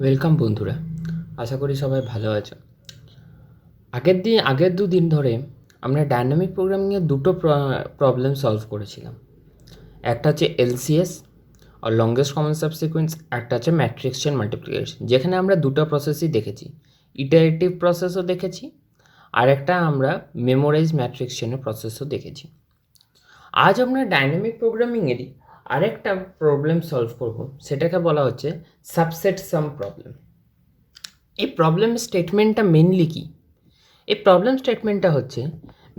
Welcome বন্ধুরা, আশা করি সবাই ভালো আছো। আগের দুদিন ধরে আমরা ডায়নামিক প্রোগ্রামিংয়ের দুটো প্রবলেম সলভ করেছিলাম। একটা হচ্ছে এলসিএস আর লংগেস্ট কমন সাবসিকুয়েন্স, একটা হচ্ছে ম্যাট্রিক্স চেন মাল্টিপ্লিকেশন, যেখানে আমরা দুটো প্রসেসই দেখেছি, ইটারেটিভ প্রসেসও দেখেছি, আর একটা আমরা মেমোরাইজ ম্যাট্রিক্স চেনের প্রসেসও দেখেছি। আজ আমরা ডায়নামিক প্রোগ্রামিংয়েরই আরেকটা প্রবলেম সলভ করব, সেটাকে বলা হচ্ছে সাবসেট সাম প্রবলেম। এই প্রবলেম স্টেটমেন্টটা মেনলি কি? এই প্রবলেম স্টেটমেন্টটা হচ্ছে,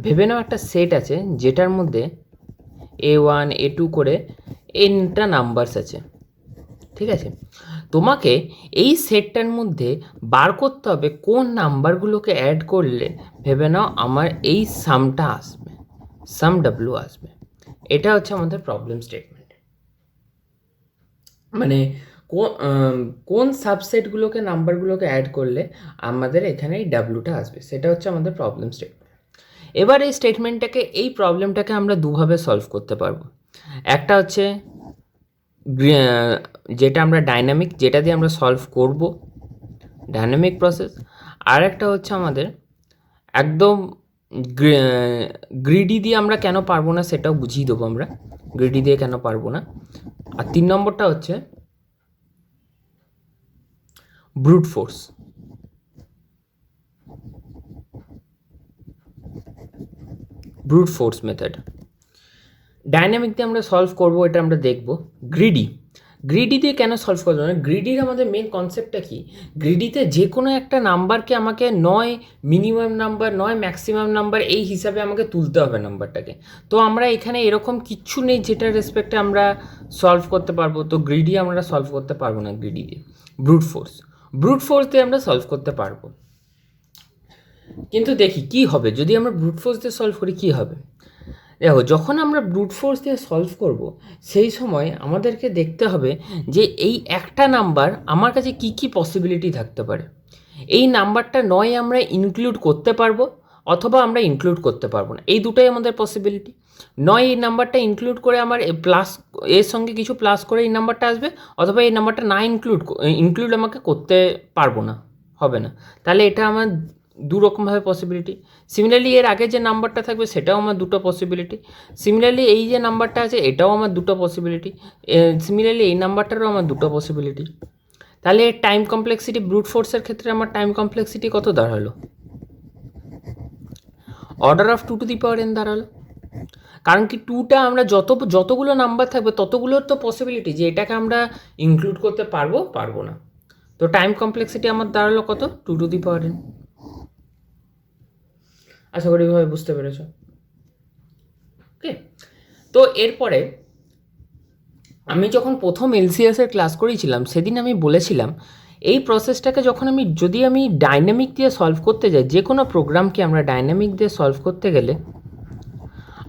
ভেবে নাও একটা সেট আছে যেটার মধ্যে A1 A2 করে এনটা নাম্বারস আছে, ঠিক আছে? তোমাকে এই সেটটার মধ্যে বার করতে হবে কোন নাম্বারগুলোকে অ্যাড করলে ভেবে নাও আমার এই সামটা আসবে, সাম ডাব্লিউ আসবে। এটা হচ্ছে আমাদের প্রবলেম স্টেটমেন্ট। মানে কোন সাবসেটগুলোকে নাম্বারগুলোকে অ্যাড করলে আমাদের এখানে এই ডাব্লুটা আসবে, সেটা হচ্ছে আমাদের প্রবলেম স্টেটমেন্ট। এবার এই স্টেটমেন্টটাকে, এই প্রবলেমটাকে আমরা দুভাবে সলভ করতে পারবো। একটা হচ্ছে যেটা আমরা ডাইনামিক, যেটা দিয়ে আমরা সলভ করব, ডাইনামিক প্রসেস। আর একটা হচ্ছে আমাদের একদম গ্রিডি দিয়ে আমরা কেন পারবো না সেটাও বুঝিয়ে দেবো আমরা, গ্রিডি দিয়ে কেন পারবো না। আর 3 নম্বরটা হচ্ছে brute force. Brute force method dynamic দিয়ে আমরা সলভ করব, এটা আমরা দেখব। গ্রিডি দিয়ে কেন সলভ করবো না? গ্রিডির আমাদের মেন কনসেপ্টটা কি? গ্রিডিতে যে কোনো একটা নাম্বারকে আমাকে নয় মিনিমাম নাম্বার নয় ম্যাক্সিমাম নাম্বার এই হিসাবে আমাকে তুলতে হবে নাম্বারটাকে। তো আমরা এখানে এরকম কিচ্ছু নেই যেটার রেসপেক্টে আমরা সলভ করতে পারবো, তো গ্রিডি আমরা সলভ করতে পারবো না। গ্রিডি দিয়ে ব্রুট ফোর্স দিয়ে আমরা সলভ করতে পারবো। কিন্তু দেখি কি হবে যদি আমরা ব্রুট ফোর্স দিয়ে সলভ করি, কি হবে। দেখো, যখন আমরা ব্রুট ফোর্স দিয়ে সলভ করব, সেই সময় আমাদেরকে দেখতে হবে যে এই একটা নাম্বার আমার কাছে কি কি পসিবিলিটি থাকতে পারে। এই নাম্বারটা নয় আমরা ইনক্লুড করতে পারবো, অথবা আমরা ইনক্লুড করতে পারবো না। এই দুটোই আমাদের পসিবিলিটি। নয় এই নাম্বারটা ইনক্লুড করে আমার প্লাস, এর সঙ্গে কিছু প্লাস করে এই নাম্বারটা আসবে, অথবা এই নাম্বারটা না ইনক্লুড আমাকে করতে পারবো না, হবে না। তাহলে এটা আমার দু রকমভাবে পসিবিলিটি। সিমিলারলি এর আগে যে নাম্বারটা থাকবে সেটাও আমার দুটো পসিবিলিটি। সিমিলারলি এই যে নাম্বারটা আছে এটাও আমার দুটো পসিবিলিটি। সিমিলারলি এই নাম্বারটারও আমার দুটো পসিবিলিটি। তাহলে টাইম কমপ্লেক্সিটি, ব্রুট ফোর্সের ক্ষেত্রে আমার টাইম কমপ্লেক্সিটি কত দাঁড়ালো? অর্ডার অফ 2n দাঁড়ালো। কারণ কি, 2টা আমরা যতগুলো নাম্বার থাকবে ততগুলোর তো পসিবিলিটি যে এটাকে আমরা ইনক্লুড করতে পারবো না। তো টাইম কমপ্লেক্সিটি আমার দাঁড়ালো কত? 2n। আশা করি এভাবে বুঝতে পেরেছ। ওকে, তো এরপরে আমি যখন প্রথম এলসিএসের ক্লাস করেছিলাম সেদিন আমি বলেছিলাম এই প্রসেসটাকে যদি আমি ডাইনামিক দিয়ে সলভ করতে যাই, যে কোনো প্রোগ্রামকে আমরা ডাইনামিক দিয়ে সলভ করতে গেলে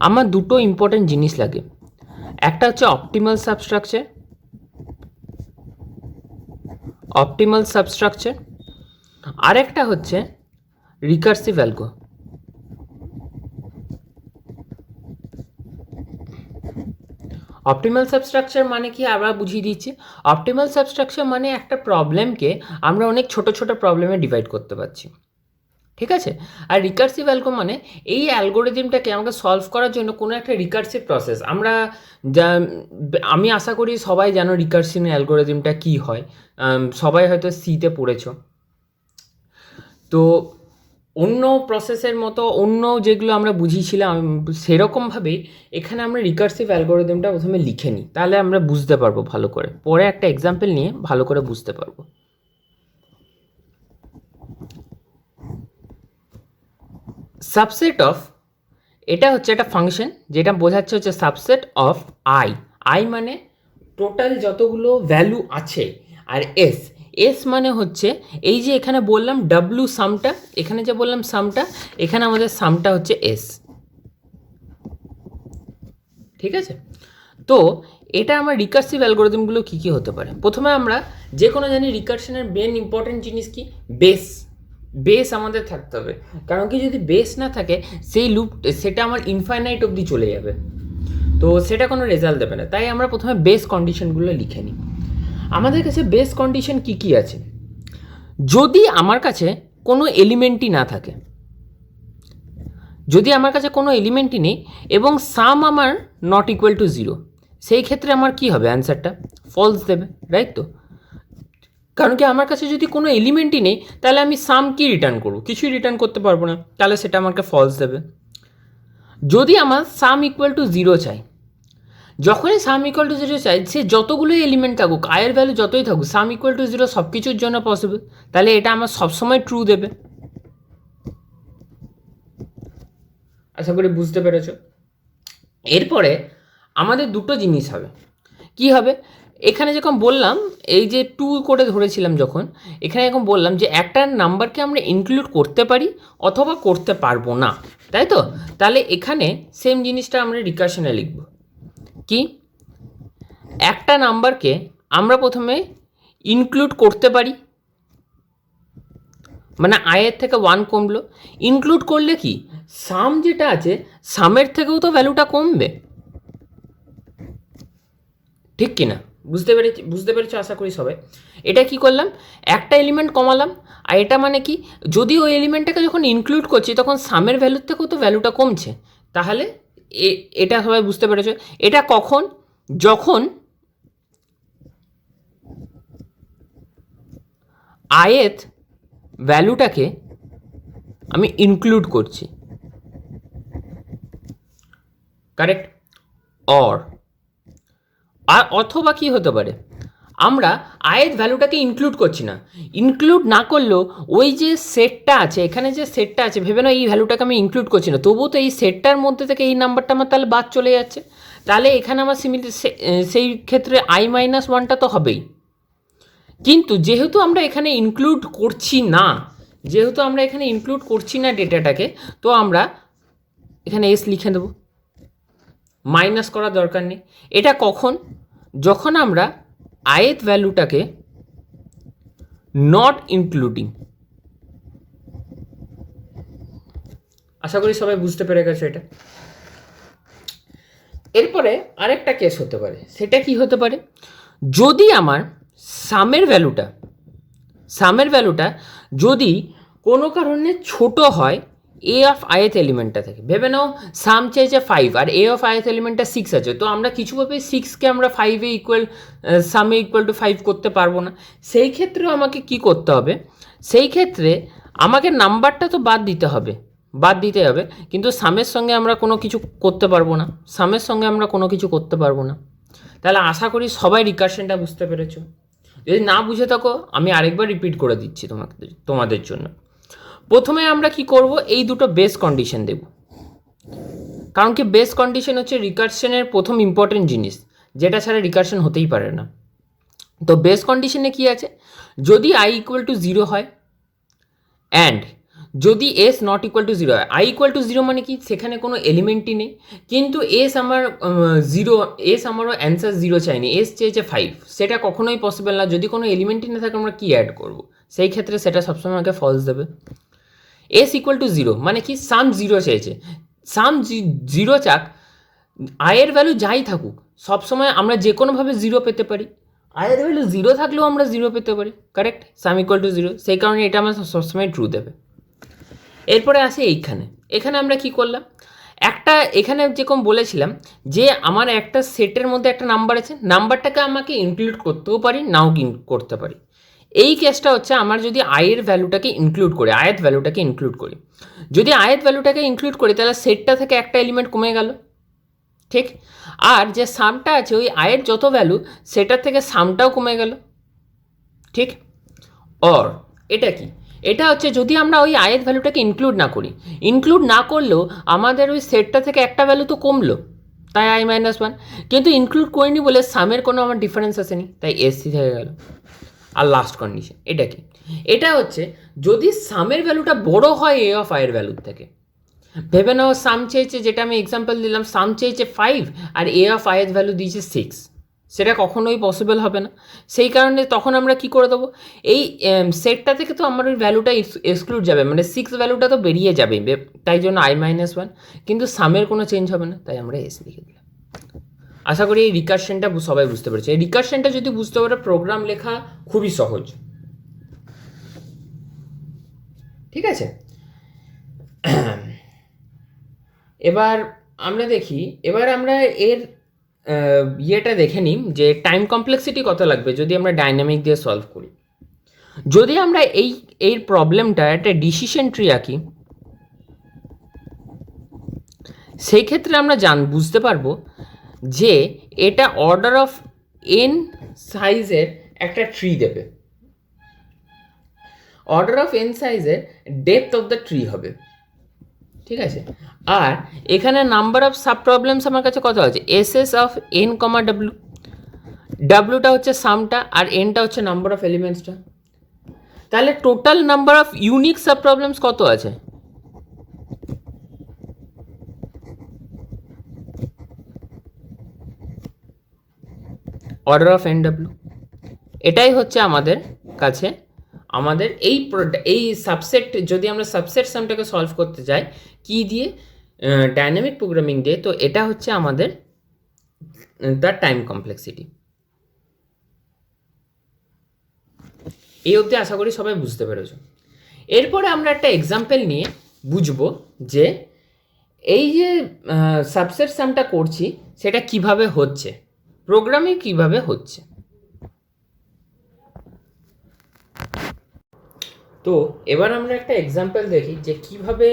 আমার দুটো ইম্পর্টেন্ট জিনিস লাগে। একটা হচ্ছে অপটিমাল সাবস্ট্রাকচার, আর একটা হচ্ছে রিকার্সিভ অ্যালগো। অপটিমাল সাবস্ট্রাকচার মানে কি আমরা বুঝিয়ে দিচ্ছি। অপটিমাল সাবস্ট্রাকচার মানে একটা প্রবলেমকে আমরা অনেক ছোট ছোট প্রবলেমে ডিভাইড করতে পারছি, ঠিক আছে? আর রিকার্সিভ অ্যালগো মানে এই অ্যালগোরিদমটাকে আমাকে সলভ করার জন্য কোনো একটা রিকার্সিভ প্রসেস আমরা আমি আশা করি সবাই জানো রিকার্সিভ অ্যালগোরিদমটা কী হয়। সবাই হয়তো সিতে পড়েছো। তো অন্য প্রসেসের মতো অন্য যেগুলো আমরা বুঝিয়েছিলাম সেরকমভাবেই এখানে আমরা রিকার্সিভ অ্যালগোরিদমটা প্রথমে লিখে নিই, তাহলে আমরা বুঝতে পারবো ভালো করে। পরে একটা এক্সাম্পল নিয়ে ভালো করে বুঝতে পারবো। সাবসেট অফ, এটা হচ্ছে একটা ফাংশন যেটা বোঝাচ্ছে হচ্ছে সাবসেট অফ আই মানে টোটাল যতগুলো ভ্যালু আছে, আর এস মানে হচ্ছে এই যে এখানে বললাম ডাব্লু সামটা, এখানে যে বললাম সামটা, এখানে আমাদের সামটা হচ্ছে এস, ঠিক আছে? তো এটা আমার রিকার্সিভ অ্যালগোরিদমগুলো কী কী হতে পারে। প্রথমে আমরা যে কোনো জানি রিকার্শনের মেন ইম্পর্টেন্ট জিনিস কি? বেস আমাদের থাকতে হবে। কারণ কি, যদি বেস না থাকে সেই লুপ সেটা আমার ইনফাইনাইট অবধি চলে যাবে, তো সেটা কোনো রেজাল্ট দেবে না। তাই আমরা প্রথমে বেস কন্ডিশনগুলো লিখে নিই। আমাদের কাছে বেস কন্ডিশন কী কী আছে? যদি আমার কাছে কোনো এলিমেন্টই না থাকে, যদি আমার কাছে কোনো এলিমেন্টই নেই এবং সাম আমার নট ইকুয়াল টু জিরো, সেই ক্ষেত্রে আমার কি হবে? অ্যান্সারটা ফলস দেবে, রাইট? তো কারণ কি আমার কাছে যদি কোনো এলিমেন্টই নেই তাহলে আমি সাম কি রিটার্ন করবো? কিছুই রিটার্ন করতে পারবো না, তাহলে সেটা আমাকে ফলস দেবে। যদি আমার সাম ইকুয়াল টু জিরো চাই, যখনই সাম ইকুয়াল টু জিরো চাই, সে যতগুলো এলিমেন্ট থাকুক, আয়ের ভ্যালু যতই থাকুক, সাম ইকুয়াল টু জিরো সব কিছুর জন্য পসিবল, তাহলে এটা আমার সবসময় ট্রু দেবে। আশা করি বুঝতে পেরেছ। এরপরে আমাদের দুটো জিনিস হবে। কি হবে? এখানে যখন বললাম, এই যে টু করে ধরেছিলাম, যখন এখানে এখন বললাম যে একটা নাম্বারকে আমরা ইনক্লুড করতে পারি অথবা করতে পারবো না, তাই তো? তাহলে এখানে সেম জিনিসটা আমরা রিকার্শনে লিখব। কি? একটা নাম্বারকে আমরা প্রথমে ইনক্লুড করতে পারি, মানে আয়ের থেকে ওয়ান কমলো। ইনক্লুড করলে কি সাম যেটা আছে সামের থেকেও তো ভ্যালুটা কমবে, ঠিক কি না? বুঝতে পেরেছো আশা করি সবাই। এটা কি করলাম? একটা এলিমেন্ট কমালাম, আর এটা মানে কি, যদি ওই এলিমেন্টটাকে যখন ইনক্লুড করছি তখন সামের ভ্যালুর থেকেও তো ভ্যালুটা কমছে। তাহলে এটা সবাই বুঝতে পেরেছো। এটা কখন? যখন আয়ের ভ্যালুটাকে আমি ইনক্লুড করছি, কারেক্ট? আর অথবা কি হতে পারে, আমরা আয়ের ভ্যালুটাকে ইনক্লুড করছি না। ইনক্লুড না করলেও ওই যে সেটটা আছে, এখানে যে সেটটা আছে, ভেবে না এই ভ্যালুটাকে আমি ইনক্লুড করছি না, তবুও তো এই সেটটার মধ্যে থেকে এই নাম্বারটা আমার তাহলে বাদ চলে যাচ্ছে। তাহলে এখানে আমার সেই ক্ষেত্রে আই মাইনাস ওয়ানটা তো হবেই। কিন্তু যেহেতু আমরা এখানে ইনক্লুড করছি না, ডেটাটাকে, তো আমরা এখানে এস লিখে দেবো, মাইনাস করার দরকার নেই। এটা কখন? যখন আমরা আয়ের ভ্যালুটাকে নট ইনক্লুডিং। আশা করি সবাই বুঝতে পেরে গেছে এটা। এরপরে আরেকটা কেস হতে পারে, সেটা কি হতে পারে? যদি আমার সামের ভ্যালুটা যদি কোনো কারণে ছোট হয় এ অফ আইথ এলিমেন্টটা থেকে, ভেবে নাও সাম চেয়েছে 5 আর এ অফ আইথ এলিমেন্টটা 6 আছে, তো আমরা কিছুভাবে 6কে আমরা 5 সামে ইকুয়াল টু 5 করতে পারবো না। সেই ক্ষেত্রে আমাকে কি করতে হবে? সেই ক্ষেত্রে আমাকে নাম্বারটা তো বাদ দিতে হবে, কিন্তু সামের সঙ্গে আমরা কোনো কিছু করতে পারবো না। তাহলে আশা করি সবাই রিকার্শনটা বুঝতে পেরেছো। যদি না বুঝে থাকো আমি আরেকবার রিপিট করে দিচ্ছি তোমাদের জন্য। প্রথমে আমরা কি করব? এই দুটো বেস কন্ডিশন দেব, কারণ কি বেস কন্ডিশন হচ্ছে রিকার্শনের প্রথম ইম্পর্টেন্ট জিনিস, যেটা ছাড়া রিকার্শন হতেই পারে না। তো বেস কন্ডিশনে কি আছে? যদি আই ইকুয়াল টু জিরো হয় অ্যান্ড যদি S not equal to zero হয়। আই ইকুয়াল টু জিরো মানে কি, সেখানে কোনো এলিমেন্টই নেই, কিন্তু এস আমারও অ্যান্সার জিরো চাইনি, এস চেয়েছে 5, সেটা কখনোই পসিবল না। যদি কোনো এলিমেন্টই না থাকে আমরা কি অ্যাড করব? সেই ক্ষেত্রে সেটা সবসময় আমাকে ফলস দেবে। এস ইকুয়াল টু জিরো মানে কি, সাম জিরো চেয়েছে, সাম জিরো চাক, আয়ের ভ্যালু যাই থাকুক সবসময় আমরা যে কোনোভাবে জিরো পেতে পারি। আয়ের ভ্যালু জিরো থাকলেও আমরা জিরো পেতে পারি, correct? Some equal to zero, সেই কারণে এটা আমার সবসময় ট্রু দেবে। এরপরে আসে এখানে আমরা কি করলাম? এখানে যেরকম বলেছিলাম যে আমার একটা সেটের মধ্যে একটা নাম্বার আছে, নাম্বারটাকে আমাকে ইনক্লুড করতেও পারি, নাও করতে পারি। এই কেসটা হচ্ছে আমার যদি আয়ের ভ্যালুটাকে ইনক্লুড করি, যদি আয়ের ভ্যালুটাকে ইনক্লুড করি তাহলে সেটটা থেকে একটা এলিমেন্ট কমে গেল, ঠিক? আর যে সামটা আছে ওই আয়ের যত ভ্যালু সেটার থেকে সামটাও কমে গেল, ঠিক? অর এটা কি? এটা হচ্ছে যদি আমরা ওই আয়ের ভ্যালুটাকে ইনক্লুড না করলেও আমাদের ওই সেটটা থেকে একটা ভ্যালু তো কমলো, তাই আই মাইনাস ওয়ান। কিন্তু ইনক্লুড করিনি বলে সামের কোনো আমার ডিফারেন্স আসেনি, তাই এসসি থেকে গেল। আর লাস্ট কন্ডিশন এটা কি? এটা হচ্ছে যদি সামের ভ্যালুটা বড় হয় এ অফ আয়ের ভ্যালুর থেকে। ভেবে নাও সাম চেয়েছে, যেটা আমি এক্সাম্পল দিলাম, সাম চেয়েছে 5 আর এ অফ আয়ের ভ্যালু দিয়েছে 6, সেটা কখনোই পসিবল হবে না। সেই কারণে তখন আমরা কি করে দেবো? এই সেটটা থেকে তো আমার ওই ভ্যালুটা এক্সক্লুড যাবে, মানে 6 ভ্যালুটা তো বেরিয়ে যাবে, তাই জন্য আই মাইনাস ওয়ান, কিন্তু সামের কোনো চেঞ্জ হবে না, তাই আমরা এস লিখে দিলাম। আশা করি এই রিকার্শনটা সবাই বুঝতে পেরেছে। এই রিকার্শনটা যদি বুঝতে পারো, প্রোগ্রাম লেখা খুবই সহজ। ঠিক আছে। এবার আমরা দেখি, এবার আমরা এর ইয়েটা দেখে নিই যে টাইম কমপ্লেক্সিটি কত লাগবে যদি আমরা ডাইনামিক দিয়ে সলভ করি। যদি আমরা এই প্রবলেমটা একটা ডিসিশন ট্রি আঁকি, সেই ক্ষেত্রে আমরা বুঝতে পারবো যে এটা অর্ডার অফ এন সাইজের একটা ট্রি দেবে, অর্ডার অফ এন সাইজের ডেপথ অফ দ্য ট্রি হবে। ঠিক আছে, আর এখানে নাম্বার অফ সাব প্রবলেমস আমার কাছে কত আছে, S S of N comma W, ডাব্লিউটা হচ্ছে সামটা আর এনটা হচ্ছে নাম্বার অফ এলিমেন্টসটা। তাহলে total number of unique sub problems কত আছে, অর্ডার অফ এন ডাব্লিউ। এটাই হচ্ছে আমাদের কাছে আমাদের এই সাবসেট, যদি আমরা সাবসেট সামটাকে সলভ করতে চাই কি দিয়ে, ডাইনামিক প্রোগ্রামিং দিয়ে, তো এটা হচ্ছে আমাদের দ্য টাইম কমপ্লেক্সিটি। এই অবধি আশা করি সবাই বুঝতে পেরেছ। এরপরে আমরা একটা এক্সাম্পল নিয়ে বুঝবো যে এই যে সাবসেট সামটা করছি সেটা কিভাবে হচ্ছে, প্রোগ্রামে কিভাবে হচ্ছে। তো এবার আমরা একটা এক্সাম্পল দেখি যে কিভাবে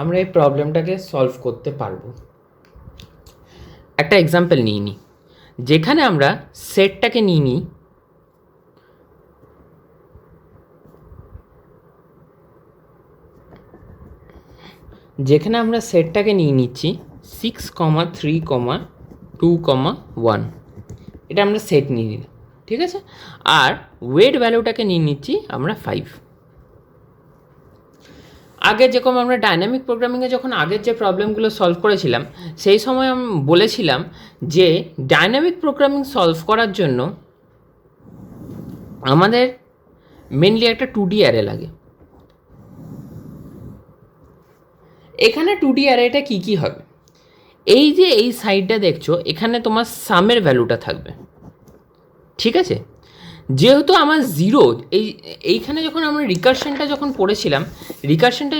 আমরা এই প্রবলেমটাকে সলভ করতে পারবো। একটা এক্সাম্পল নিয়ে নিই, যেখানে আমরা সেটটাকে নিয়ে নিই, যেখানে আমরা সেটটাকে নিয়ে নিচ্ছি 6,3,2,1, এটা আমরা সেট নিয়ে নিলাম। ঠিক আছে, আর ওয়েট ভ্যালুটাকে নিয়ে নিচ্ছি আমরা 5। আগে যেরকম আমরা ডাইনামিক প্রোগ্রামিংয়ে যখন আগের যে প্রবলেমগুলো সলভ করেছিলাম সেই সময় আমি বলেছিলাম যে ডাইনামিক প্রোগ্রামিং সলভ করার জন্য আমাদের মেনলি একটা 2D অ্যারে লাগে। এখানে 2D অ্যারেটা কী কী হবে, এই যে এই সাইডটা দেখছো এখানে তোমার সামের ভ্যালুটা থাকবে। ঠিক আছে, যেহেতু আমার জিরো, এইখানে যখন আমরা রিকারশনটা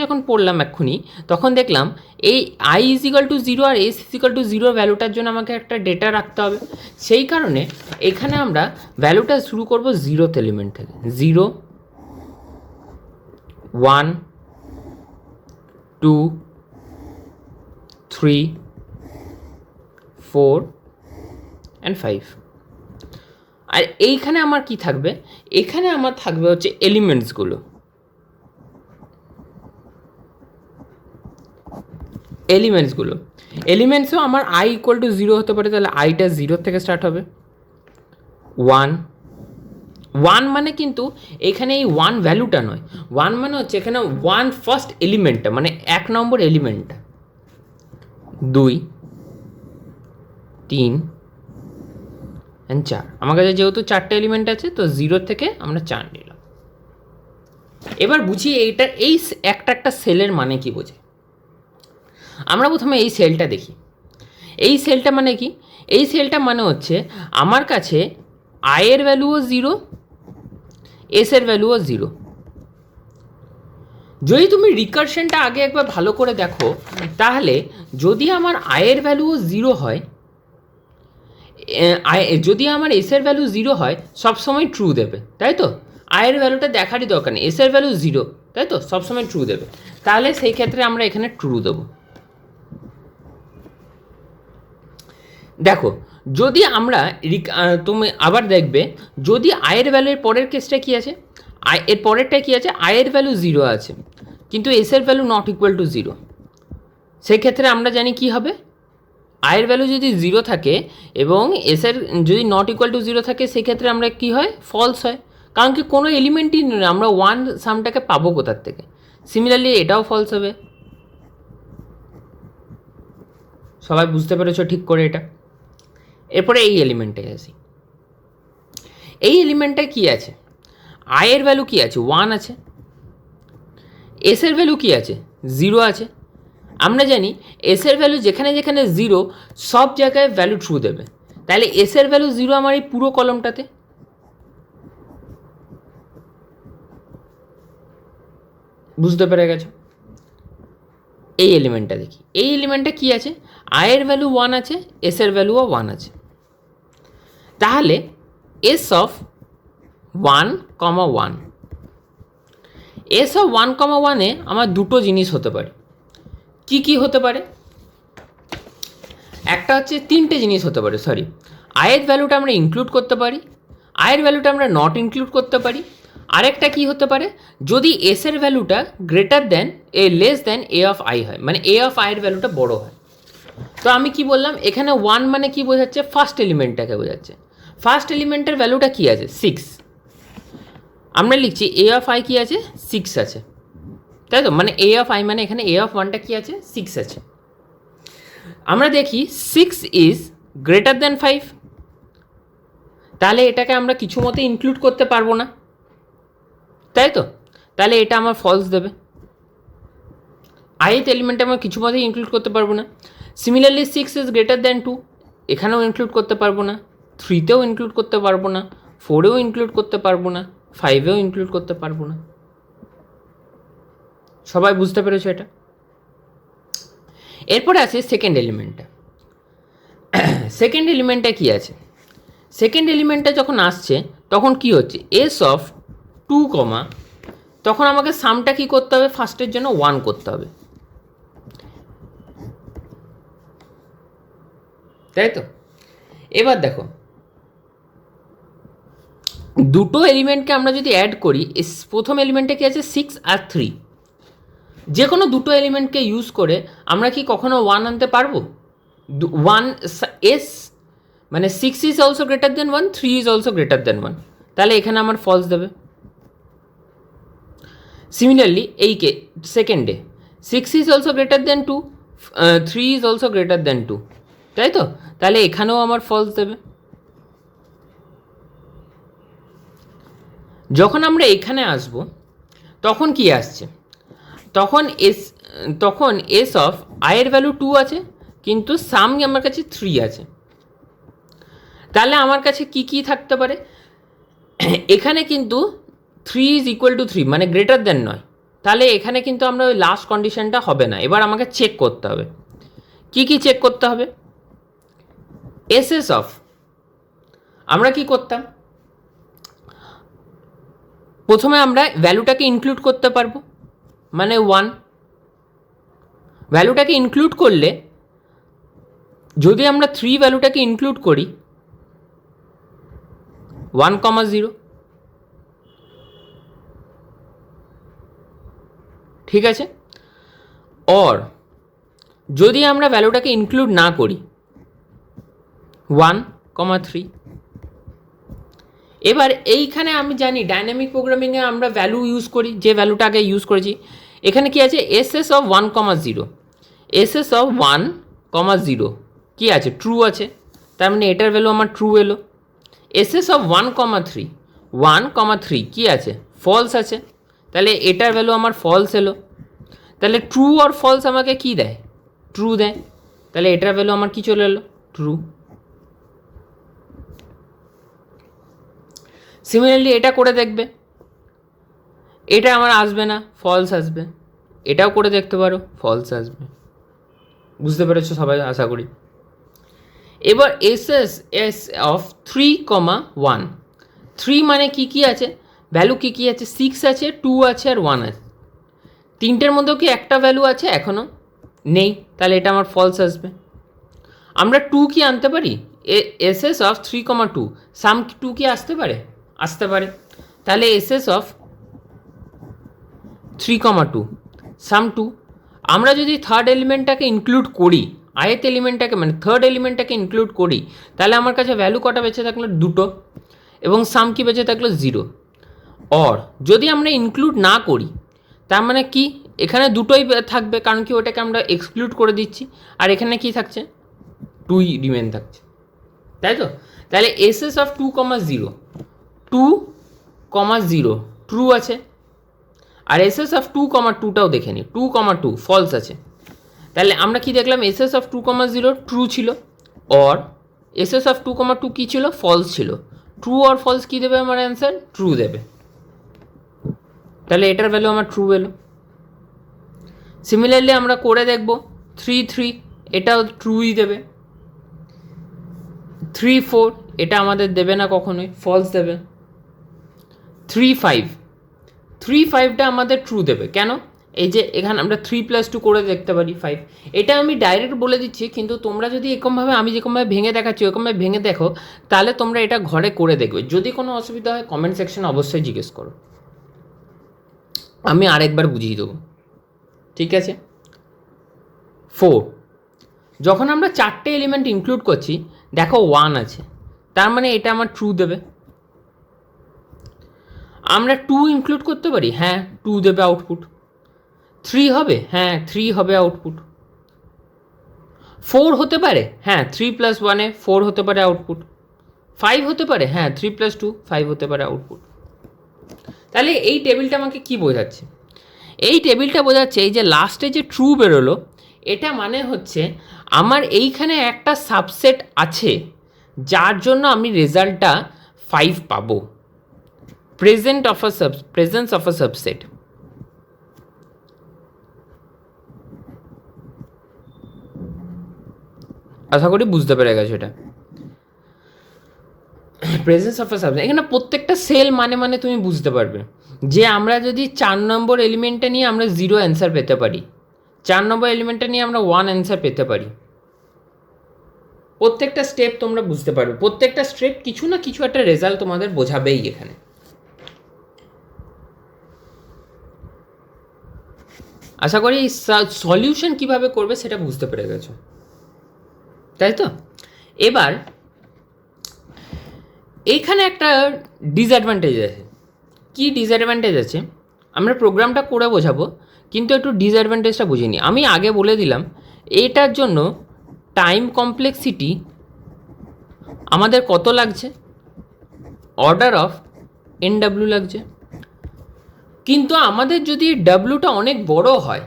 যখন পড়লাম এক্ষুনি, তখন দেখলাম এই আই ইজিক্যাল টু জিরো আর এস ইজিক্যাল টু জিরোর ভ্যালুটার জন্য আমাকে একটা ডেটা রাখতে হবে। সেই কারণে এখানে আমরা ভ্যালুটা শুরু করব 0th এলিমেন্ট থেকে, 0, 1, 2, 3, 4 and 5। আর এইখানে আমার কি থাকবে, এখানে আমার থাকবে হচ্ছে এলিমেন্টসগুলো। এলিমেন্টসও আমার আই ইকুয়াল টু 0 হতে পারে, তাহলে আইটা 0 থেকে স্টার্ট হবে। 1 মানে কিন্তু এখানে এই 1 ভ্যালুটা নয়, 1 মানে হচ্ছে এখানে 1 ফার্স্ট এলিমেন্টটা, মানে 1 নম্বর এলিমেন্টটা। 2, 3 and 4, আমার কাছে যেহেতু 4টে এলিমেন্ট আছে তো 0 থেকে আমরা 4 নিলাম। এবার বুঝি এইটা এই একটা সেলের মানে কি বোঝে। আমরা প্রথমে এই সেলটা দেখি। এই সেলটা মানে কি, এই সেলটা মানে হচ্ছে আমার কাছে আয়ের ভ্যালুও 0, এসের ভ্যালুও 0। যদি তুমি রিকারশনটা আগে একবার ভালো করে দেখো, তাহলে যদি আমার আয়ের ভ্যালুও 0 হয়, যদি আমার এসের ভ্যালু 0 হয় সবসময় ট্রু দেবে, তাই তো। আয়ের ভ্যালুটা দেখারই দরকার নেই, এসের ভ্যালু 0, তাই তো, সবসময় ট্রু দেবে। তাহলে সেই ক্ষেত্রে আমরা এখানে ট্রু দেবো। দেখো, যদি আমরা তুমি আবার দেখবে, যদি আয়ের ভ্যালুর পরের কেসটা কী আছে, এর পরেরটা কী আছে, আয়ের ভ্যালু 0 আছে কিন্তু এসের ভ্যালু নট ইকুয়াল টু 0, সেই ক্ষেত্রে আমরা জানি কি হবে, আয়ের ভ্যালু যদি 0 থাকে এবং এসের যদি নট ইকুয়াল টু 0 থাকে, সেক্ষেত্রে আমরা কি হয়, ফলস হয়, কারণ কি কোনো এলিমেন্টই নেই, আমরা 1 সামটাকে পাবো কোথার থেকে। সিমিলারলি এটাও ফলস হবে। সবাই বুঝতে পেরেছো ঠিক করে এটা। এরপরে এই এলিমেন্টে আসি। এই এলিমেন্টে কি আছে, আয়ের ভ্যালু কি আছে, 1 আছে, এসের ভ্যালু কি আছে, 0 আছে। আমরা জানি এসের ভ্যালু যেখানে যেখানে 0 সব জায়গায় ভ্যালু ট্রু দেবে, তাহলে এসের ভ্যালু 0 আমার এই পুরো কলমটাতে। বুঝতে পেরে গেছো? এই এলিমেন্টটা দেখি, এই এলিমেন্টটা কী আছে, আয়ের ভ্যালু 1 আছে, এসের ভ্যালুও 1 আছে। তাহলে এস অফ 1,1, এস অফ 1,1-এ আমার দুটো জিনিস হতে পারে। কি কি হতে পারে? একটা হচ্ছে, তিনটে জিনিস হতে পারে, সরি। আয়ের ভ্যালুটা আমরা ইনক্লুড করতে পারি, আয়ের ভ্যালুটা আমরা নট ইনক্লুড করতে পারি। আরেকটা কি হতে পারে, যদি এসের ভ্যালুটা greater than less than A of I হয়, মানে এ অফ আইয়ের ভ্যালুটা বড় হয়। তো আমি কি বললাম, এখানে 1 মানে কি বোঝাচ্ছে, ফার্স্ট এলিমেন্টটাকে বোঝাচ্ছে। ফার্স্ট এলিমেন্টের ভ্যালুটা কি আছে, 6। আমরা লিখছি এ অফ আই কি আছে, 6 আছে, তাই তো? মানে এ অফ আই মানে এখানে এ অফ 1টা কি আছে, 6 আছে। আমরা দেখি 6 ইজ গ্রেটার দেন 5, তাহলে এটাকে আমরা কিছু মতে ইনক্লুড করতে পারবো না, তাই তো? তাহলে এটা আমার ফলস দেবে, আইথ এলিমেন্টে আমরা কিছু মতেই ইনক্লুড করতে পারবো না। সিমিলারলি 6 ইজ গ্রেটার দেন 2, এখানেও ইনক্লুড করতে পারবো না, 3তেও ইনক্লুড করতে পারবো না, 4এও ইনক্লুড করতে পারবো না, 5এও ইনক্লুড করতে পারবো না। সবাই বুঝতে পেরেছো এটা? এরপরে আছে সেকেন্ড এলিমেন্টটা। সেকেন্ড এলিমেন্টটা কি আছে, সেকেন্ড এলিমেন্টটা যখন আসছে তখন কি হচ্ছে, এস অফ 2, তখন আমাকে সামটা কি করতে হবে, ফার্স্টের জন্য 1 করতে হবে, তাই তো? এবার দেখো, দুটো এলিমেন্টকে আমরা যদি অ্যাড করি, প্রথম এলিমেন্টে কি আছে, 6 আর 3, যে কোনো দুটো এলিমেন্টকে ইউজ করে আমরা কি কখনো 1 আনতে পারবো? 1 এস মানে 6 is also greater than 1, 3 is also greater than 1, তাহলে এখানে আমার ফলস দেবে। সিমিলারলি এই সেকেন্ডে 6 is also greater than 2, 3 is also greater than 2, তাই তো? তাহলে এখানেও আমার ফলস দেবে। যখন আমরা এখানে আসব তখন কি আসছে, তখন এস অফ আয়ের ভ্যালু 2 আছে, কিন্তু সাম আমার কাছে 3 আছে। তাহলে আমার কাছে কি কি থাকতে পারে, এখানে কিন্তু 3 ইজ ইকুয়াল টু 3 মানে গ্রেটার দেন নয়, তাহলে এখানে কিন্তু আমরা ওই লাস্ট কন্ডিশনটা হবে না। এবার আমাকে চেক করতে হবে, কি কি চেক করতে হবে, এস অফ, আমরা কি করতাম, প্রথমে আমরা ভ্যালুটাকে ইনক্লুড করতে পারবো, মানে 1, ভ্যালুটাকে ইনক্লুড করলে যদি আমরা 3 ভ্যালুটাকে ইনক্লুড করি 1,0, ঠিক আছে? অর যদি আমরা ভ্যালুটাকে ইনক্লুড না করি 1,3, এবার এইখানে আমি জানি ডাইনামিক প্রোগ্রামিংয়ে আমরা ভ্যালু ইউজ করি, যে ভ্যালুটা আগে ইউজ করেছি। এখানে কি আছে, এস অফ 1,0, এস অফ 1,0 কি আছে, ট্রু আছে, তার মানে এটার ভ্যালু আমার ট্রু এলো। এস অফ 1,3, 1,3 কি আছে, ফলস আছে, তাহলে এটার ভ্যালু আমার ফলস এলো। তাহলে ট্রু আর ফলস আমাকে কি দেয়, ট্রু দেয়, তাহলে এটার ভ্যালু আমার কি চলে এলো, ট্রু। সিমিলারলি এটা করে দেখবে, এটা আমার আসবে না, ফলস আসবে, এটাও করে দেখতে পারো, ফলস আসবে। বুঝতে পেরেছো সবাই আশা করি। এবার এস অফ 3,1, 3 মানে কি কি আছে, ভ্যালু কি কি আছে, 6 আছে, 2 আছে আর 1 আছে, তিনটের মধ্যেও কি একটা ভ্যালু আছে, এখনও নেই, তাহলে এটা আমার ফলস আসবে। আমরা 2 কি আনতে পারি, এস অফ 3,2, সাম 2 কি আসতে পারে, আসতে পারে, তাহলে এস অফ 3,2 সাম 2, আমরা যদি থার্ড এলিমেন্টটাকে ইনক্লুড করি, আয়েত এলিমেন্টটাকে মানে থার্ড এলিমেন্টটাকে ইনক্লুড করি, তাহলে আমার কাছে ভ্যালু কটা বেঁচে থাকলো, 2, এবং সাম কি বেঁচে থাকলো, 0। অর যদি আমরা ইনক্লুড না করি, তার মানে কি, এখানে দুটোই থাকবে, কারণ কি ওটাকে আমরা এক্সক্লুড করে দিচ্ছি, আর এখানে কি থাকছে, 2ই রিমেন থাকছে, তাই তো? তাহলে এস অফ 2,0, 2,0 ট্রু আছে, আর এস অফ 2,2টাও দেখে নিই, 2,2 ফলস আছে। তাহলে আমরা কি দেখলাম, এস অফ 2,0 ট্রু ছিল, অর এস অফ 2,2 কী ছিল, ফলস ছিল। ট্রু অর ফলস কী দেবে আমার অ্যান্সার, ট্রু দেবে, তাহলে এটার ভ্যালু আমার ট্রু এলো। সিমিলারলি আমরা করে দেখব 3 এটাও ট্রুই দেবে, 3 4 এটা আমাদের দেবে না, কখনোই ফলস দেবে। 3 5টা আমাদের ট্রু দেবে। কেন? এই যে এখানে আমরা 3+2 করে দেখতে পারি 5, এটা আমি ডাইরেক্ট বলে দিচ্ছি, কিন্তু তোমরা যদি এরকমভাবে আমি যেরকমভাবে ভেঙে দেখাচ্ছি ওরকমভাবে ভেঙে দেখো, তাহলে তোমরা এটা ঘরে করে দেখবে। যদি কোনো অসুবিধা হয় কমেন্ট সেকশনে অবশ্যই জিজ্ঞেস করো, আমি আরেকবার বুঝিয়ে দেবো। ঠিক আছে? 4, যখন আমরা 4টে এলিমেন্ট ইনক্লুড করছি, দেখো 1 আছে, তার মানে এটা আমার ট্রু দেবে। আমরা 2 ইনক্লুড করতে পারি, হ্যাঁ 2 দেবে আউটপুট। 3 হবে, হ্যাঁ 3 হবে আউটপুট। 4 হতে পারে, হ্যাঁ 3+1 4 হতে পারে আউটপুট। 5 হতে পারে, হ্যাঁ 3+2 5 হতে পারে আউটপুট। তাহলে এই টেবিলটা আমাকে কি বোঝাচ্ছে? এই টেবিলটা বোঝাচ্ছে এই যে লাস্টে যে ট্রু বেরোলো, এটা মানে হচ্ছে আমার এইখানে একটা সাবসেট আছে যার জন্য আমি রেজাল্টটা 5 পাবো। Presence of a subset. আশা করি বুঝতে পেরে গেছো এটা। প্রেজেন্স অফ আ সাবসেট, এখানে প্রত্যেকটা সেল মানে তুমি বুঝতে পারবে যে আমরা যদি 4 নম্বর এলিমেন্টটা নিয়ে আমরা 0 অ্যান্সার পেতে পারি, 4 নম্বর এলিমেন্টটা নিয়ে আমরা 1 অ্যান্সার পেতে পারি। প্রত্যেকটা স্টেপ তোমরা বুঝতে পারবে, প্রত্যেকটা স্টেপ কিছু না কিছু একটা রেজাল্ট তোমাদের বোঝাবেই এখানে। আশা করি এই সলিউশন কীভাবে করবে সেটা বুঝতে পেরে গেছো, তাই তো? এবার এইখানে একটা ডিসঅ্যাডভান্টেজ আছে। কি ডিসঅ্যাডভান্টেজ আছে? আমরা প্রোগ্রামটা করে বোঝাবো, কিন্তু একটু ডিসঅ্যাডভান্টেজটা বুঝিনি। আমি আগে বলে দিলাম এটার জন্য টাইম কমপ্লেক্সিটি আমাদের কত লাগছে? অর্ডার অফ NW লাগছে। কিন্তু আমাদের যদি ডাব্লুটা অনেক বড় হয়,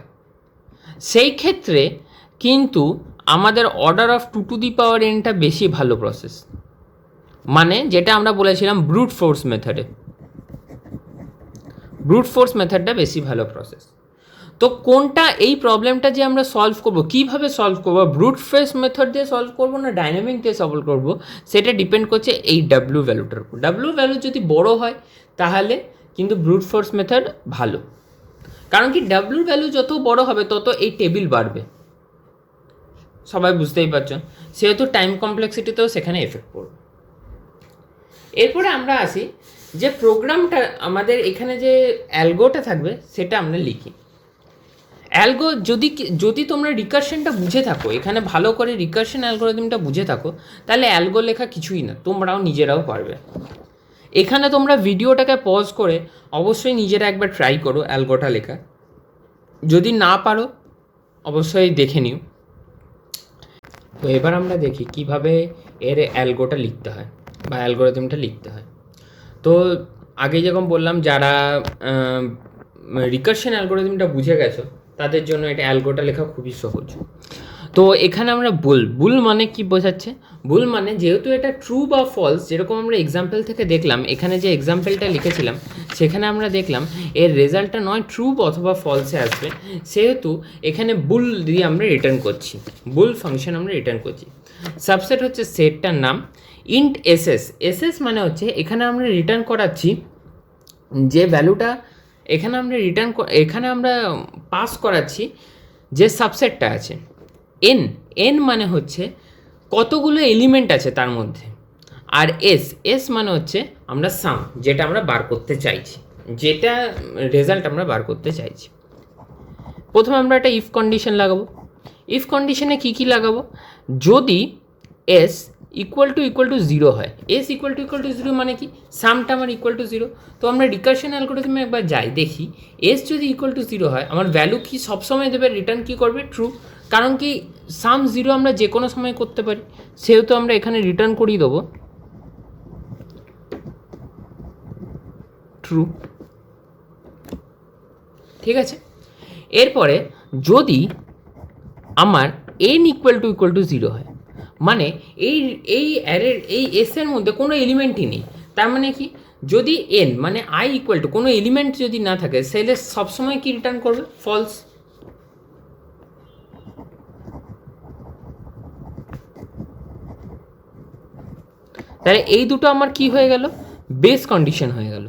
সেই ক্ষেত্রে কিন্তু আমাদের অর্ডার অফ 2n বেশি ভালো প্রসেস, মানে যেটা আমরা বলেছিলাম ব্রুট ফোর্স মেথডে, ব্রুট ফোর্স মেথডটা বেশি ভালো প্রসেস। তো কোনটা, এই প্রবলেমটা যে আমরা সলভ করব, কীভাবে সলভ করব, ব্রুট ফোর্স মেথড দিয়ে সলভ করব না ডাইনামিক দিয়ে সলভ করব, সেটা ডিপেন্ড করছে এই ডাব্লু ভ্যালুটার উপর। ডাব্লু ভ্যালু যদি বড় হয় তাহলে কিন্তু ব্রুট ফোর্স মেথড ভালো, কারণ কি ডাব্লুর ভ্যালু যত বড় হবে তত এই টেবিল বাড়বে, সবাই বুঝতেই পারছো, সেহেতু টাইম কমপ্লেক্সিটিতেও সেখানে এফেক্ট পড়বে। এরপরে আমরা আসি যে প্রোগ্রামটা আমাদের এখানে যে অ্যালগোটা থাকবে সেটা আমরা লিখি। অ্যালগো যদি তোমরা রিকারশনটা বুঝে থাকো, এখানে ভালো করে রিকারশন অ্যালগোরিদমটা বুঝে থাকো, তাহলে অ্যালগো লেখা কিছুই না, তোমরাও নিজেরাও পারবে। এখানে তোমরা ভিডিওটাকে পজ করে অবশ্যই নিজেরা একবার ট্রাই করো অ্যালগোটা লেখা, যদি না পারো অবশ্যই দেখে নিও। তো এবার আমরা দেখি কিভাবে এর অ্যালগোটা লিখতে হয় বা অ্যালগোরিদমটা লিখতে হয়। তো আগে যেরকম বললাম, যারা রিকারশন অ্যালগোরিদমটা বুঝে গেছো তাদের জন্য এটা অ্যালগোটা লেখা খুবই সহজ। তো এখানে আমরা বুল মানে কি বোঝাচ্ছে? বুল মানে যেহেতু এটা ট্রু বা ফলস, যেরকম আমরা এক্সাম্পল থেকে দেখলাম, এখানে যে এক্সাম্পলটা লিখেছিলাম সেখানে আমরা দেখলাম এর রেজাল্টটা নয় ট্রু অথবা ফলসে আসবে, সেহেতু এখানে বুল দিয়ে আমরা রিটার্ন করছি, বুল ফাংশন আমরা রিটার্ন করছি। সাবসেট হচ্ছে সেটটার নাম। ইন্ট এসএস মানে হচ্ছে এখানে আমরা রিটার্ন করাচ্ছি যে ভ্যালুটা, এখানে আমরা পাস করাচ্ছি যে সাবসেটটা আছে। এন মানে হচ্ছে কতগুলো এলিমেন্ট আছে তার মধ্যে, আর এস মানে হচ্ছে আমরা সাম, যেটা আমরা বার করতে চাইছি, যেটা রেজাল্ট আমরা বার করতে চাইছি। প্রথমে আমরা একটা ইফ কন্ডিশন লাগাবো। ইফ কন্ডিশনে কী লাগাবো? যদি এস ইকুয়াল টু 0 হয়, এস ইকুয়াল টু 0 মানে কি, সামটা আমার ইকুয়াল টু 0। তো আমরা রিকারশন অ্যালগোরিদমে একবার যাই, দেখি এস যদি ইকুয়াল টু 0 হয় আমার ভ্যালু কি সবসময় দেবে, রিটার্ন কী করবে? ট্রু। কারণ কি সাম 0 আমরা যে কোনো সময় করতে পারি, সেহেতু আমরা এখানে রিটার্ন করিয়ে দেবো ট্রু। ঠিক আছে? এরপরে যদি আমার এন ইকুয়াল টু 0 হয়, মানে এই অ্যারের এই এসের মধ্যে কোনো এলিমেন্টই নেই, তার মানে কি, যদি এন মানে আই ইকুয়াল টু কোনো এলিমেন্ট যদি না থাকে, সেলে সবসময় কি রিটার্ন করবে? ফলস। তাহলে এই দুটো আমার কি হয়ে গেল, বেস কন্ডিশন হয়ে গেল।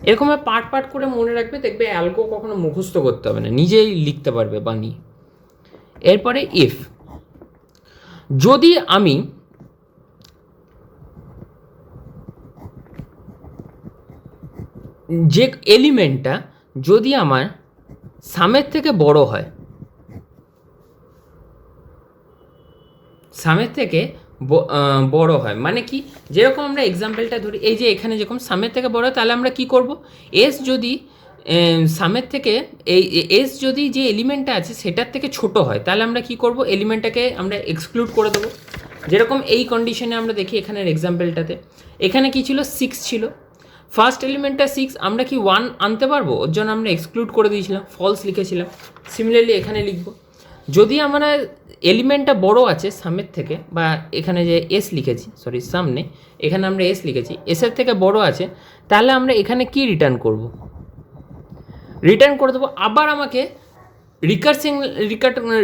এরকম পার্ট পার্ট করে মনে রাখবে, দেখবে অ্যালগো কখনো মুখস্থ করতে হবে না, নিজেই লিখতে পারবে বানিয়ে। এরপরে ইফ, যদি আমি যে এলিমেন্টটা যদি আমার সামের থেকে বড় হয়, সামের থেকে বড় হয় মানে কি, যেরকম আমরা এক্সাম্পলটা ধরি, এই যে এখানে যেরকম সামের থেকে বড় হয়, তাহলে আমরা কি করব, এস যদি সামের থেকে এই এস যদি যে এলিমেন্টটা আছে সেটার থেকে ছোট হয়, তাহলে আমরা কি করব, এলিমেন্টটাকে আমরা এক্সক্লুড করে দেবো। যেরকম এই কন্ডিশনে আমরা দেখি এখানের এক্সাম্পলটাতে, এখানে কি ছিল, 6 ছিল, ফার্স্ট এলিমেন্টটা 6, আমরা কি 1 আনতে পারবো, ওর জন্য আমরা এক্সক্লুড করে দিয়েছিলাম, ফলস লিখেছিলাম। সিমিলারলি এখানে লিখব, যদি আমরা এলিমেন্টটা বড় আছে সামের থেকে, বা এখানে যে এস লিখেছি, সরি সামনে এখানে আমরা এস লিখেছি, এসের থেকে বড় আছে, তাহলে আমরা এখানে কি রিটার্ন করব, রিটার্ন করে দেবো। আবার আমাকে রিকার্সিং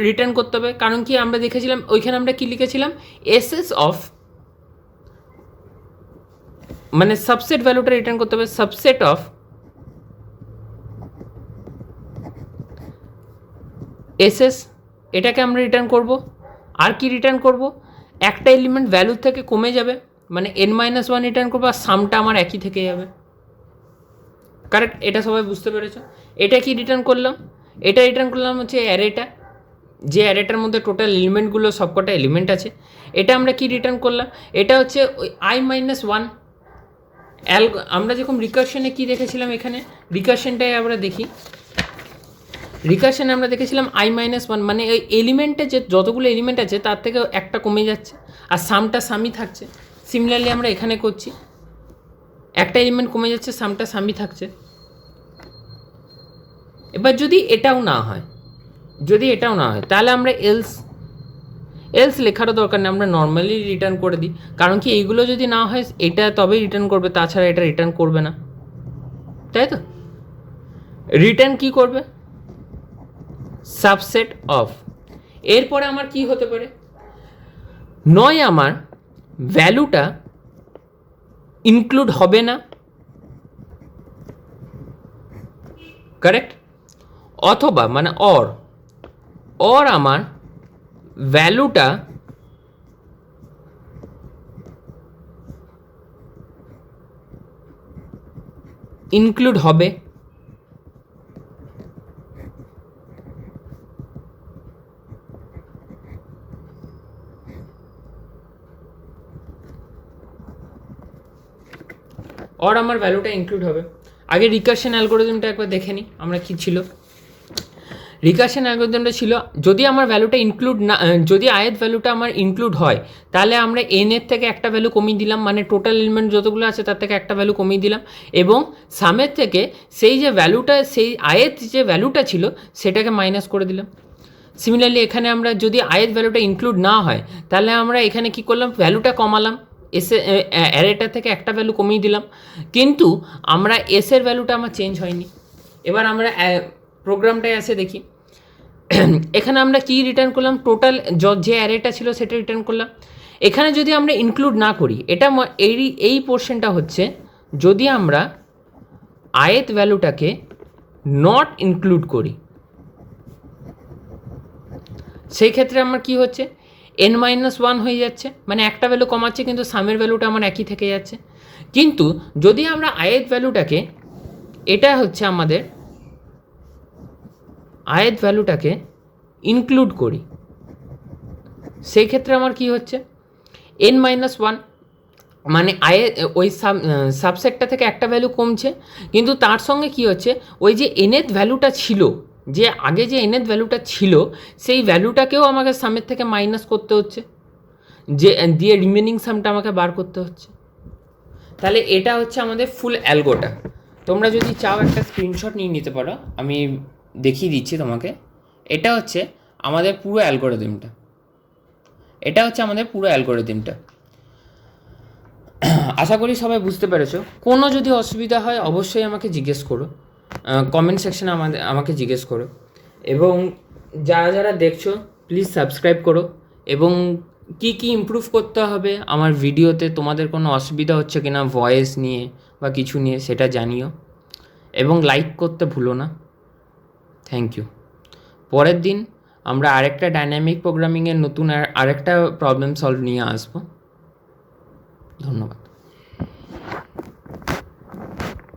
রিটার্ন করতে হবে, কারণ কি আমরা দেখেছিলাম ওইখানে আমরা কি লিখেছিলাম, এসএস অফ, মানে সাবসেট ভ্যালুটা রিটার্ন করতে হবে, সাবসেট অফ এসএস, এটাকে আমরা রিটার্ন করব। আর কি রিটার্ন করব, একটা এলিমেন্ট ভ্যালুর থেকে কমে যাবে, মানে n-1 রিটার্ন করবো, আর সামটা আমার একই থেকে যাবে। কারেক্ট, এটা সবাই বুঝতে পেরেছ। এটা কি রিটার্ন করলাম, এটা রিটার্ন করলাম হচ্ছে অ্যারেটা, যে অ্যারেটার মধ্যে টোটাল এলিমেন্টগুলো সবকটা এলিমেন্ট আছে, এটা আমরা কি রিটার্ন করলাম, এটা হচ্ছে ওই i-1 আমরা যেরকম রিকার্শনে কি দেখেছিলাম, এখানে রিকার্শনটাই আমরা দেখি, রিকার্শনে আমরা দেখেছিলাম i-1, মানে ওই এলিমেন্টে যে যতগুলো এলিমেন্ট আছে তার থেকে একটা কমে যাচ্ছে, আর সামটা সামই থাকছে। সিমিলারলি আমরা এখানে করছি, একটা এলিমেন্ট কমে যাচ্ছে, সামটা সামই থাকছে। এবার যদি এটাও না হয়, যদি এটাও না হয়, তাহলে আমরা এলস লেখারও দরকার নেই, আমরা নর্মালি রিটার্ন করে দিই, কারণ কি এইগুলো যদি না হয় এটা তবেই রিটার্ন করবে, তাছাড়া এটা রিটার্ন করবে না, তাই তো। রিটার্ন কি করবে, সাবসেট অফ। এরপরে আমার কি হতে পারে, নয় আমার ভ্যালুটা ইনক্লুড হবে না, কারেক্ট, অথবা মানে অর আমার ভ্যালুটা ইনক্লুড হবে, অর আমার ভ্যালুটা ইনক্লুড হবে। আগে রিকার্শন অ্যালগোরিদমটা একবার দেখে নিই আমরা কী ছিল। রিকার্শন অ্যালগোরিদমটা ছিল, যদি আমার ভ্যালুটা ইনক্লুড না, যদি আয়ের ভ্যালুটা আমার ইনক্লুড হয়, তাহলে আমরা এর থেকে একটা ভ্যালু কমিয়ে দিলাম, মানে টোটাল এলিমেন্ট যতগুলো আছে তার থেকে একটা ভ্যালু কমিয়ে দিলাম, এবং সামের থেকে সেই যে ভ্যালুটা, সেই আয়ের যে ভ্যালুটা ছিল সেটাকে মাইনাস করে দিলাম। সিমিলারলি এখানে আমরা যদি আয়ের ভ্যালুটা ইনক্লুড না হয়, তাহলে আমরা এখানে কি করলাম, ভ্যালুটা কমালাম, অ্যারেটা থেকে একটা ভ্যালু কমিয়ে দিলাম, কিন্তু আমরা এসের ভ্যালুটা আমার চেঞ্জ হয়নি। এবার আমরা প্রোগ্রামটায় আসে দেখি, এখানে আমরা কি রিটার্ন করলাম, টোটাল যে অ্যারেটা ছিল সেটা রিটার্ন করলাম। এখানে যদি আমরা ইনক্লুড না করি, এটা এই পোর্শনটা হচ্ছে যদি আমরা আয়েত ভ্যালুটাকে নট ইনক্লুড করি, সেই ক্ষেত্রে আমার কি হচ্ছে, n-1 হয়ে যাচ্ছে, মানে একটা ভ্যালু কমাচ্ছে কিন্তু সামের ভ্যালুটা আমার একই থেকে যাচ্ছে। কিন্তু যদি আমরা আয়েত ভ্যালুটাকে, এটা হচ্ছে আমাদের আয়েত ভ্যালুটাকে ইনক্লুড করি, সেই ক্ষেত্রে আমার কি হচ্ছে, n-1, মানে ওই সাবসেটটা থেকে একটা ভ্যালু কমছে, কিন্তু তার সঙ্গে কি হচ্ছে, ওই যে nth ভ্যালুটা ছিল, যে আগে যে nth ভ্যালুটা ছিল সেই ভ্যালুটাকেও আমাকে সামের থেকে মাইনাস করতে হচ্ছে, যে দিয়ে রিমেনিং সামটা আমাকে বার করতে হচ্ছে। তাহলে এটা হচ্ছে আমাদের ফুল অ্যালগোটা। তোমরা যদি চাও একটা স্ক্রিনশট নিয়ে নিতে পারো, আমি দেখিয়ে দিচ্ছি তোমাকে। এটা হচ্ছে আমাদের পুরো অ্যালগোরিদমটা, এটা হচ্ছে আমাদের পুরো অ্যালগোরিদমটা। আশা করি সবাই বুঝতে পেরেছো। কোনো যদি অসুবিধা হয় অবশ্যই আমাকে জিজ্ঞেস করো, কমেন্ট সেকশনে আমাকে জিজ্ঞেস করো, এবং যারা যারা দেখছো প্লিজ সাবস্ক্রাইব করো। এবং কি কি ইমপ্রুভ করতে হবে আমার ভিডিওতে, তোমাদের কোনো অসুবিধা হচ্ছে কি না ভয়েস নিয়ে বা কিছু নিয়ে সেটা জানিও, এবং লাইক করতে ভুলো না। Thank you. পরের দিন আমরা আরেকটা ডাইনামিক প্রোগ্রামিংয়ের নতুন আরেকটা প্রবলেম সলভ নিয়ে আসবো। ধন্যবাদ।